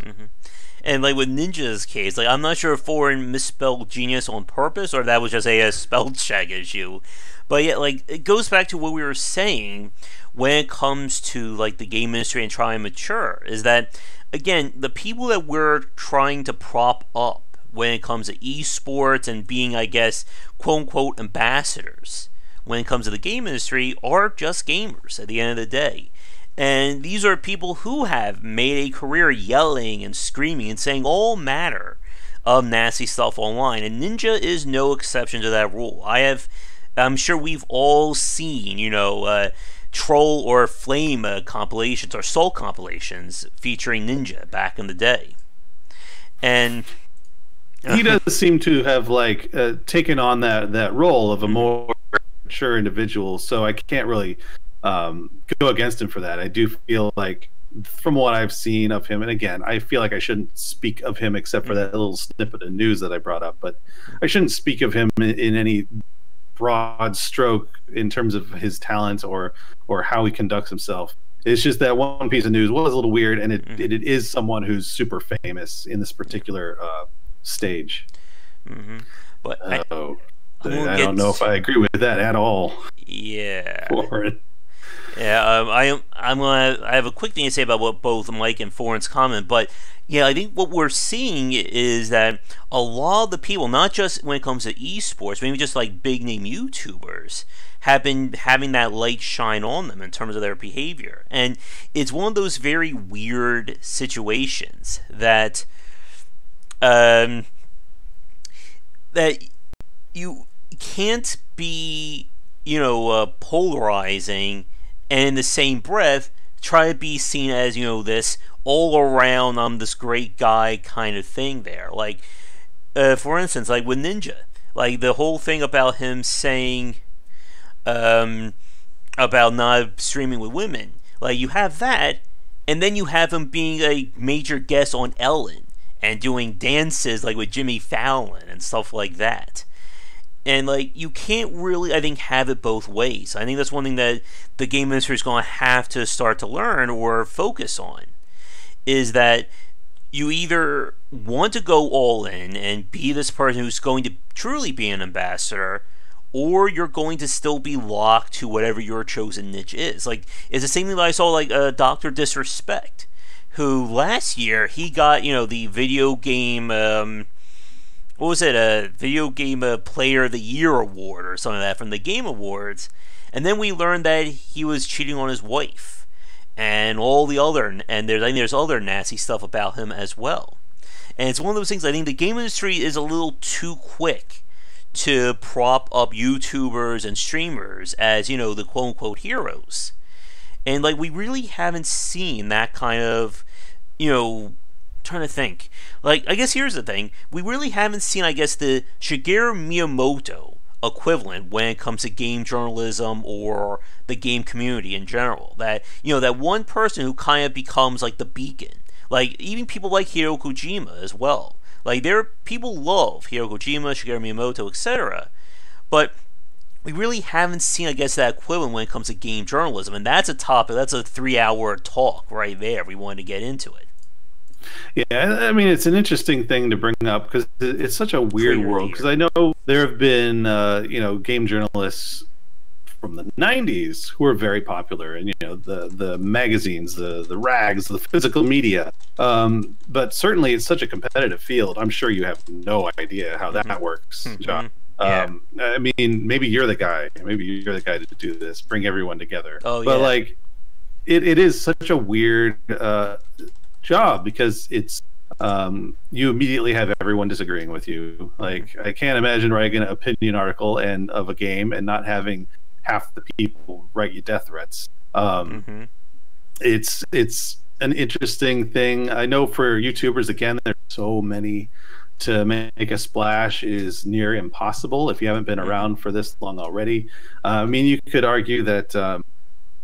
And with Ninja's case, I'm not sure if Foreign misspelled genius on purpose or that was just a spell check issue. But it goes back to what we were saying when it comes to the game industry and trying to mature, is that, again, the people that we're trying to prop up when it comes to esports and being, I guess, quote-unquote ambassadors when it comes to the game industry are just gamers at the end of the day. And these are people who have made a career yelling and screaming and saying all manner of nasty stuff online. And Ninja is no exception to that rule. I'm sure we've all seen, troll or flame compilations or soul compilations featuring Ninja back in the day. And he does seem to have taken on that role of a more mature individual, so I can't really go against him for that. I do feel like, from what I've seen of him, and again, I feel like I shouldn't speak of him except for that little snippet of news that I brought up, but I shouldn't speak of him in any broad stroke in terms of his talent or how he conducts himself. It's just that one piece of news was a little weird, and it is someone who's super famous in this particular stage. But I don't know if I agree with that at all. Yeah. Warren. Yeah, I have a quick thing to say about what both Mike and Foreign's comment, but yeah, I think what we're seeing is that a lot of the people, not just when it comes to esports, maybe just like big name YouTubers, have been having that light shine on them in terms of their behavior, and it's one of those very weird situations that that you can't be, polarizing, and in the same breath try to be seen as, this all around I'm this great guy kind of thing there. Like, for instance, like with Ninja, like the whole thing about him saying about not streaming with women. Like, you have that, and then you have him being a major guest on Ellen and doing dances like with Jimmy Fallon and stuff like that. And like, you can't really, I think, have it both ways. I think that's one thing that the game industry is going to have to start to learn or focus on, is that you either want to go all in and be this person who's going to truly be an ambassador, or you're going to still be locked to whatever your chosen niche is. Like, it's the same thing that I saw, like, Dr. Disrespect, who last year, he got, the video game, what was it, a video game player of the year award or something like that from the Game Awards, and then we learned that he was cheating on his wife, and all the other, and there's other nasty stuff about him as well. And it's one of those things, I think the game industry is a little too quick to prop up YouTubers and streamers as, the quote-unquote heroes. And, like, we really haven't seen that kind of, trying to think. Like, I guess here's the thing. We really haven't seen, I guess, the Shigeru Miyamoto equivalent when it comes to game journalism or the game community in general. That, that one person who kind of becomes, like, the beacon. Like, even people like Hideo Kojima as well. Like, people love Hideo Kojima, Shigeru Miyamoto, etc. But we really haven't seen, I guess, that equivalent when it comes to game journalism. And that's a topic, that's a 3-hour talk right there if we wanted to get into it. Yeah, I mean, it's an interesting thing to bring up because it's such a weird world. Because I know there have been, game journalists from the 90s who are very popular, and the magazines, the rags, the physical media. But certainly, it's such a competitive field. I'm sure you have no idea how that works, John. Yeah. I mean, maybe you're the guy. Maybe you're the guy to do this, bring everyone together. Oh, but yeah. like, it is such a weird job because it's you immediately have everyone disagreeing with you. Like, I can't imagine writing an opinion article of a game and not having half the people write you death threats. It's an interesting thing. I know for YouTubers, again, there's so many. To make a splash is near impossible if you haven't been around for this long already. I mean, you could argue that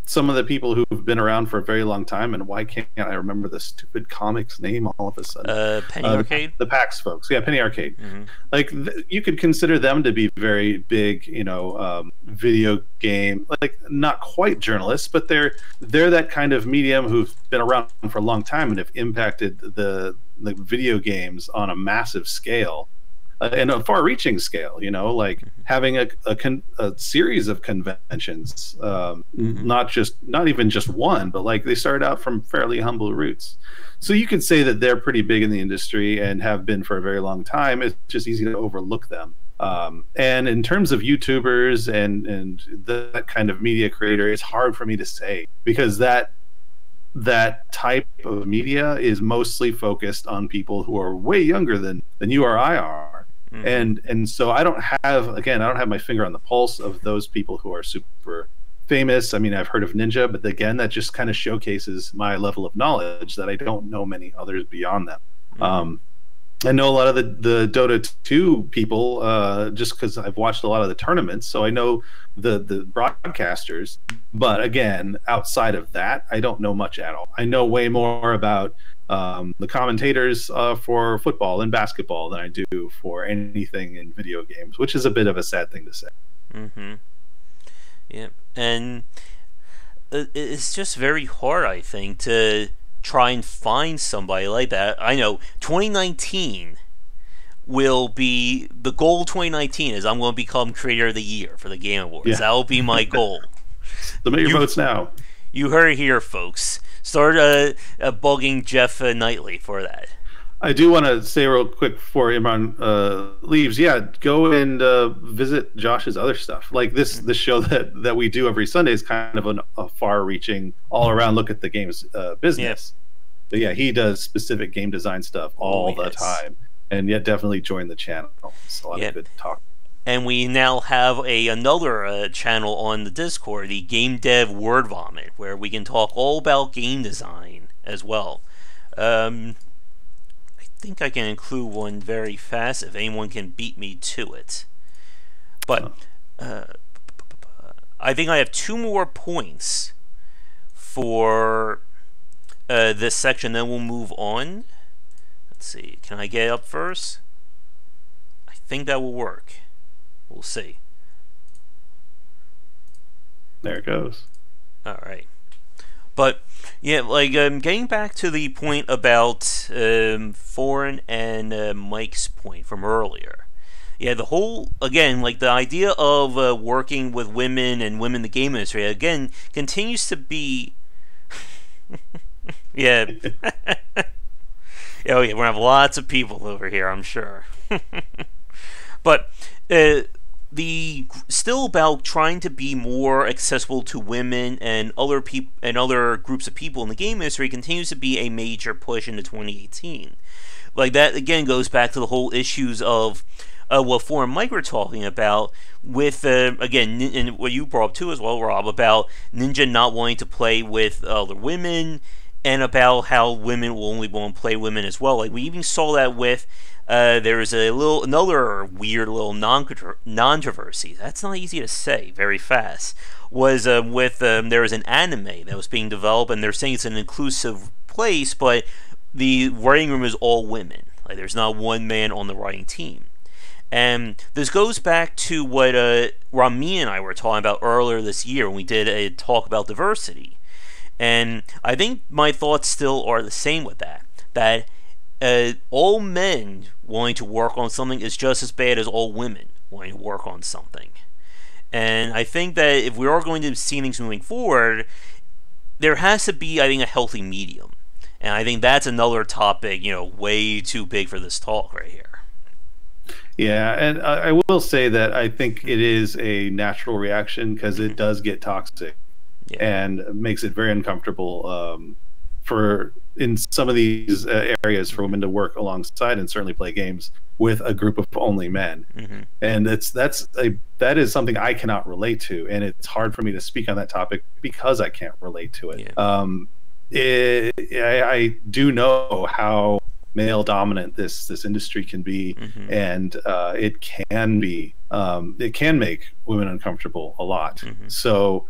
some of the people who've been around for a very long time, and why can't I remember the stupid comic's name all of a sudden? Penny Arcade? The PAX folks. Yeah, Penny Arcade. Like, you could consider them to be very big, video game, like, not quite journalists, but they're that kind of medium who've been around for a long time and have impacted the video games on a massive scale. And a far-reaching scale, like having a series of conventions, not even just one, but like they started out from fairly humble roots. So you could say that they're pretty big in the industry and have been for a very long time. It's just easy to overlook them. And in terms of YouTubers and that kind of media creator, it's hard for me to say because that type of media is mostly focused on people who are way younger than you or I are. And so I don't have my finger on the pulse of those people who are super famous. I mean, I've heard of Ninja, but again, that just kind of showcases my level of knowledge that I don't know many others beyond them. I know a lot of the Dota 2 people just because I've watched a lot of the tournaments, so I know the broadcasters. But again, outside of that, I don't know much at all. I know way more about the commentators for football and basketball than I do for anything in video games, which is a bit of a sad thing to say. Mm-hmm. Yep. And it's just very hard, I think, to try and find somebody like that. I know 2019 will be the goal. 2019 is I'm going to become Creator of the Year for the Game Awards. Yeah. That will be my goal. So make your votes now. You heard it here, folks. Start bugging Jeff Knightley for that. I do want to say real quick before Imran leaves, yeah, go and visit Josh's other stuff. Like this show that we do every Sunday is kind of a far-reaching, all-around look at the game's business. Yeah. But yeah, he does specific game design stuff all the time, and yet definitely join the channel. It's a lot of good talk. And we now have another channel on the Discord, the Game Dev Word Vomit, where we can talk all about game design as well. I think I can include one very fast if anyone can beat me to it. But I think I have 2 more points for this section, then we'll move on. Let's see, can I get up first? I think that will work. We'll see. There it goes. Alright. But yeah, like getting back to the point about Foreign and Mike's point from earlier. Yeah, the whole, again, like the idea of working with women and women in the game industry, again, continues to be... yeah. Oh yeah, we're going to have lots of people over here, I'm sure. But still about trying to be more accessible to women and other people and other groups of people in the game industry continues to be a major push into 2018. Like that again goes back to the whole issues of what Foreign Mike were talking about with again, and what you brought up too as well, Rob, about Ninja not wanting to play with other women, and about how women will only want to play women as well. Like we even saw that with there was another weird little non-controversy. That's not easy to say very fast. Was with there was an anime that was being developed, and they're saying it's an inclusive place, but the writing room is all women. Like there's not one man on the writing team. And this goes back to what Rami and I were talking about earlier this year when we did a talk about diversity. And I think my thoughts still are the same with that. That all men wanting to work on something is just as bad as all women wanting to work on something. And I think that if we are going to see things moving forward, there has to be, I think, a healthy medium. And I think that's another topic, way too big for this talk right here. Yeah, and I will say that I think it is a natural reaction because it does get toxic and makes it very uncomfortable for in some of these areas for women to work alongside and certainly play games with a group of only men. And that is something I cannot relate to, and it's hard for me to speak on that topic because I can't relate to it. I do know how male dominant this industry can be, and it can make women uncomfortable a lot. So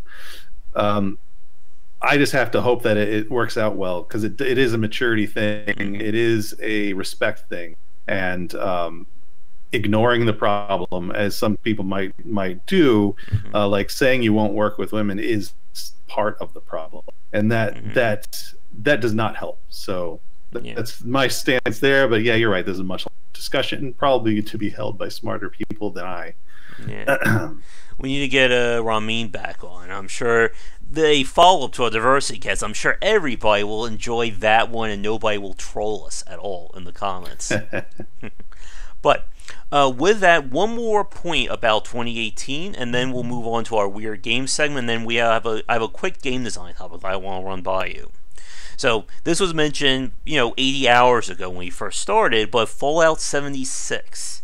I just have to hope that it works out well, because it is a maturity thing, it is a respect thing, and ignoring the problem, as some people might do, like saying you won't work with women, is part of the problem, and that does not help. So that's my stance there. But yeah, you're right. There's a much discussion, probably to be held by smarter people than I. We need to get Ramin back on. I'm sure the follow-up to our diversity cast, I'm sure everybody will enjoy that one, and nobody will troll us at all in the comments. But with that, one more point about 2018, and then we'll move on to our weird game segment. And then I have a quick game design topic that I want to run by you. So this was mentioned, 80 hours ago when we first started, but Fallout 76.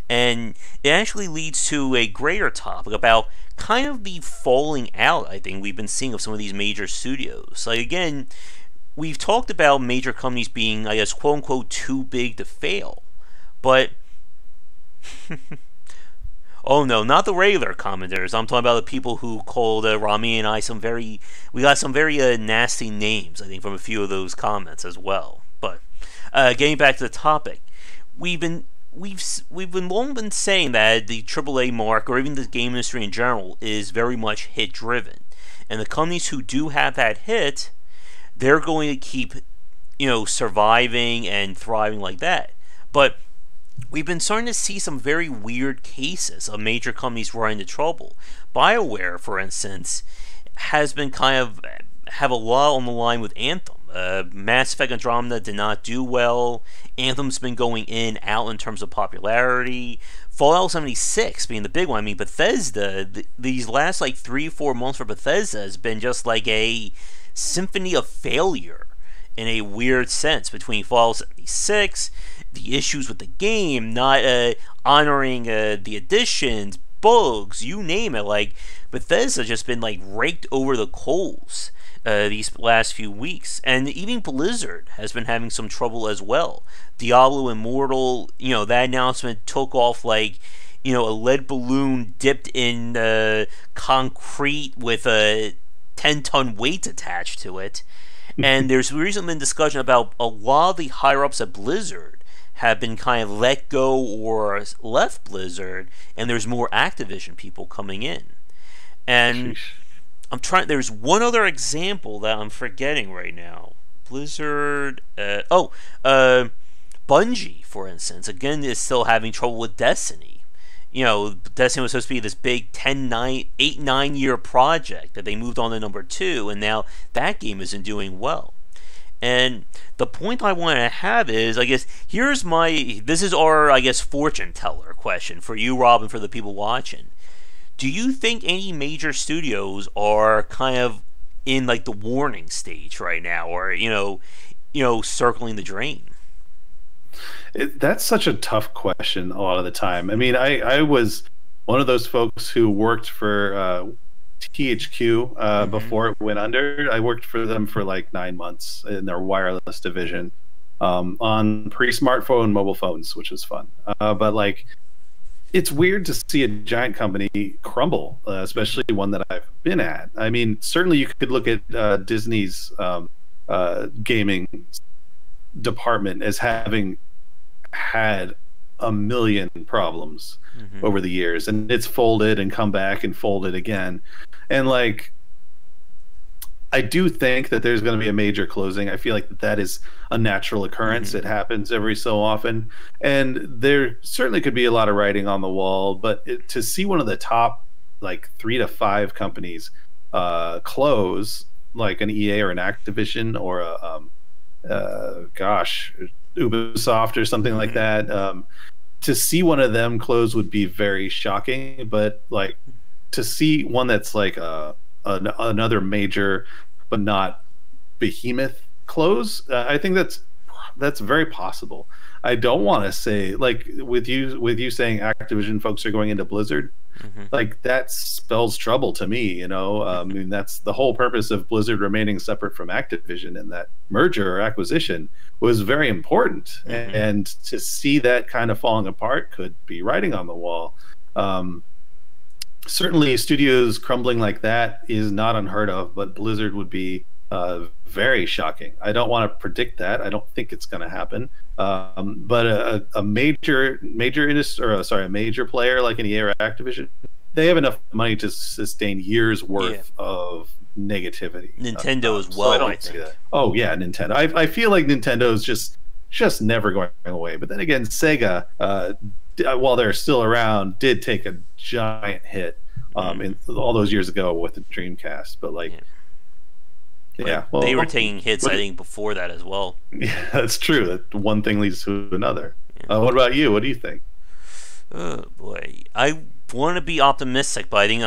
And it actually leads to a greater topic about kind of the falling out, I think, we've been seeing of some of these major studios. Like, again, we've talked about major companies being, I guess, quote-unquote, too big to fail. But oh no, not the regular commenters. I'm talking about the people who called Rami and I we got some very nasty names, I think, from a few of those comments as well. But getting back to the topic, we've long been saying that the AAA mark, or even the game industry in general, is very much hit driven, and the companies who do have that hit, they're going to keep, surviving and thriving like that. But we've been starting to see some very weird cases of major companies running into trouble. BioWare, for instance, has been have a lot on the line with Anthem. Mass Effect Andromeda did not do well. Anthem's been going out in terms of popularity. Fallout 76 being the big one. I mean, Bethesda, these last 3-4 months for Bethesda has been just like a symphony of failure in a weird sense, between Fallout 76, the issues with the game, not honoring the additions, bugs, you name it. Bethesda just been raked over the coals these last few weeks. And even Blizzard has been having some trouble as well. Diablo Immortal, that announcement took off like a lead balloon dipped in concrete with a 10-ton weight attached to it. And there's recently been discussion about a lot of the higher-ups at Blizzard have been let go or left Blizzard, and there's more Activision people coming in. And there's one other example that I'm forgetting right now. Blizzard, Bungie, for instance, again, is still having trouble with Destiny. Destiny was supposed to be this big 8-9 year project that they moved on to number 2, and now that game isn't doing well. And the point I want to have is, this is our, fortune teller question for you, Rob, and for the people watching. Do you think any major studios are in the warning stage right now, or circling the drain? That's such a tough question a lot of the time. I mean, I was one of those folks who worked for THQ before it went under. I worked for them for 9 months in their wireless division on pre-smartphone mobile phones, which was fun. But it's weird to see a giant company crumble, especially one that I've been at. I mean, certainly you could look at Disney's gaming department as having had a million problems over the years, and it's folded and come back and folded again. And I do think that there's going to be a major closing. I feel like that is a natural occurrence. It happens every so often, and there certainly could be a lot of writing on the wall. But to see one of the top 3 to 5 companies close, like an EA or an Activision or Ubisoft or something like that, to see one of them close would be very shocking. But to see one that's another major but not behemoth close, I think that's very possible. I don't want to say, with you saying Activision folks are going into Blizzard, that spells trouble to me. I mean, that's the whole purpose of Blizzard remaining separate from Activision, and that merger or acquisition was very important. And to see that kind of falling apart could be writing on the wall. Certainly, studios crumbling like that is not unheard of, but Blizzard would be very shocking. I don't want to predict that. I don't think it's going to happen. But a major player like an EA or Activision, they have enough money to sustain years worth of negativity. Nintendo as well, so I think. That. Oh yeah, Nintendo. I feel like Nintendo's just never going away. But then again, Sega, while they're still around, did take a giant hit in all those years ago with the Dreamcast. But well, they were taking hits, I think, before that as well. Yeah, that's true. That one thing leads to another. What about you? What do you think? Oh boy, I want to be optimistic, but I think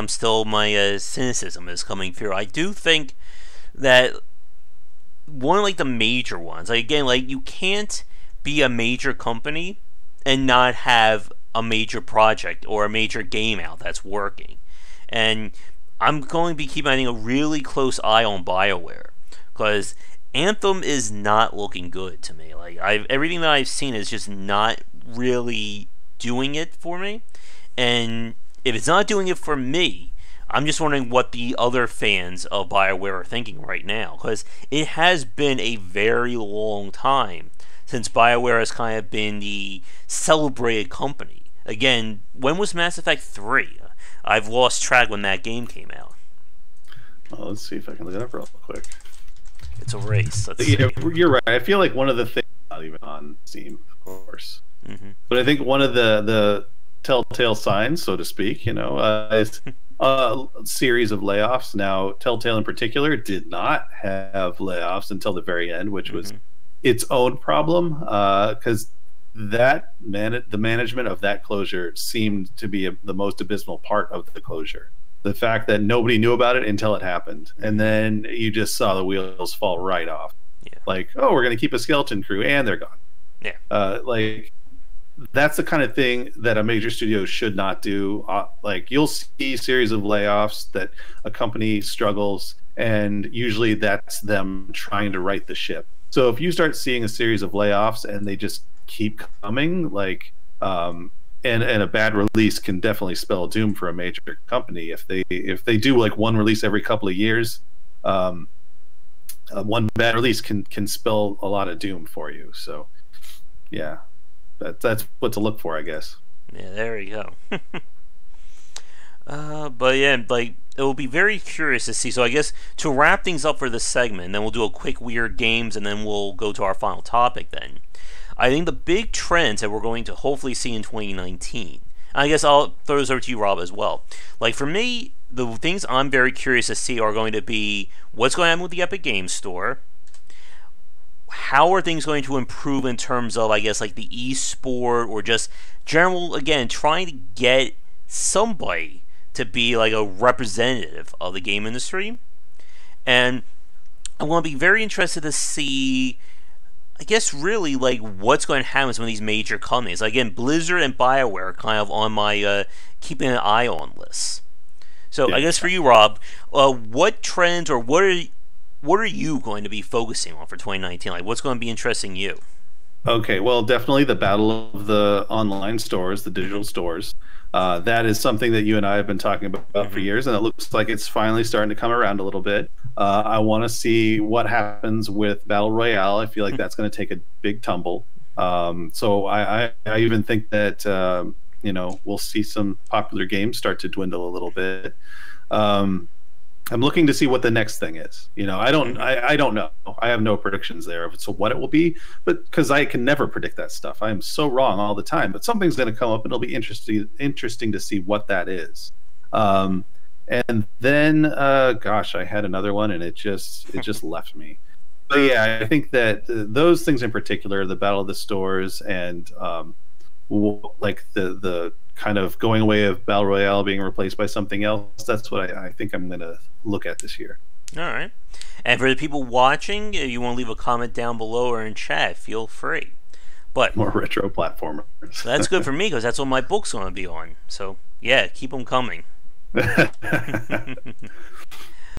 my cynicism is coming through. I do think that one of the major ones, you can't be a major company and not have a major project or a major game out that's working. And I'm going to be keeping, I think, a really close eye on BioWare, because Anthem is not looking good to me. Everything that I've seen is just not really doing it for me. And if it's not doing it for me, I'm just wondering what the other fans of BioWare are thinking right now, because it has been a very long time since BioWare has kind of been the celebrated company. Again, when was Mass Effect 3? I've lost track when that game came out. Well, let's see if I can look it up real quick. It's a race. Let's see. You're right. I feel like one of the things, not even on Steam, of course, but I think one of the telltale signs, so to speak, is a series of layoffs. Now, Telltale in particular did not have layoffs until the very end, which was its own problem, because the management of that closure seemed to be the most abysmal part of the closure. The fact that nobody knew about it until it happened, and then you just saw the wheels fall right off. Yeah. Like, oh, we're going to keep a skeleton crew, and they're gone. Yeah. Like, that's the kind of thing that a major studio should not do. Like, you'll see a series of layoffs that a company struggles, and usually that's them trying to right the ship. So if you start seeing a series of layoffs and they just keep coming, like, and a bad release can definitely spell doom for a major company. If they do like one release every couple of years, one bad release can spell a lot of doom for you. So, yeah, that's what to look for, I guess. Yeah, there you go. But yeah, like, it will be very curious to see. So I guess to wrap things up for this segment, then we'll do a quick weird games, and then we'll go to our final topic then. I think the big trends that we're going to hopefully see in 2019, and I guess I'll throw this over to you, Rob, as well. Like, for me, the things I'm very curious to see are going to be what's going to happen with the Epic Games Store. How are things going to improve in terms of, I guess, like the e-sport or just general, again, trying to get somebody to be like a representative of the game industry. And I want to be very interested to see, I guess, really, like, what's going to happen with some of these major companies. Again, Blizzard and BioWare are kind of on my keeping an eye on list. So, yeah. I guess for you, Rob, what trends or what are you going to be focusing on for 2019? Like, what's going to be interesting you? Okay, well, definitely the battle of the online stores, the digital stores. That is something that you and I have been talking about for years, and it looks like it's finally starting to come around a little bit. I want to see what happens with Battle Royale. I feel like that's going to take a big tumble. So I even think that we'll see some popular games start to dwindle a little bit. I'm looking to see what the next thing is. I don't know. I have no predictions there of what it will be, but because I can never predict that stuff. I'm so wrong all the time. But something's going to come up, and it'll be interesting to see what that is. And then, gosh, I had another one, and it just left me. But yeah, I think that those things in particular, the Battle of the Stores, and like the kind of going away of Battle Royale being replaced by something else, that's what I think I'm going to look at this year. All right. And for the people watching, if you want to leave a comment down below or in chat, feel free. But more retro platformers. That's good for me, because that's what my book's going to be on. So, yeah, keep them coming.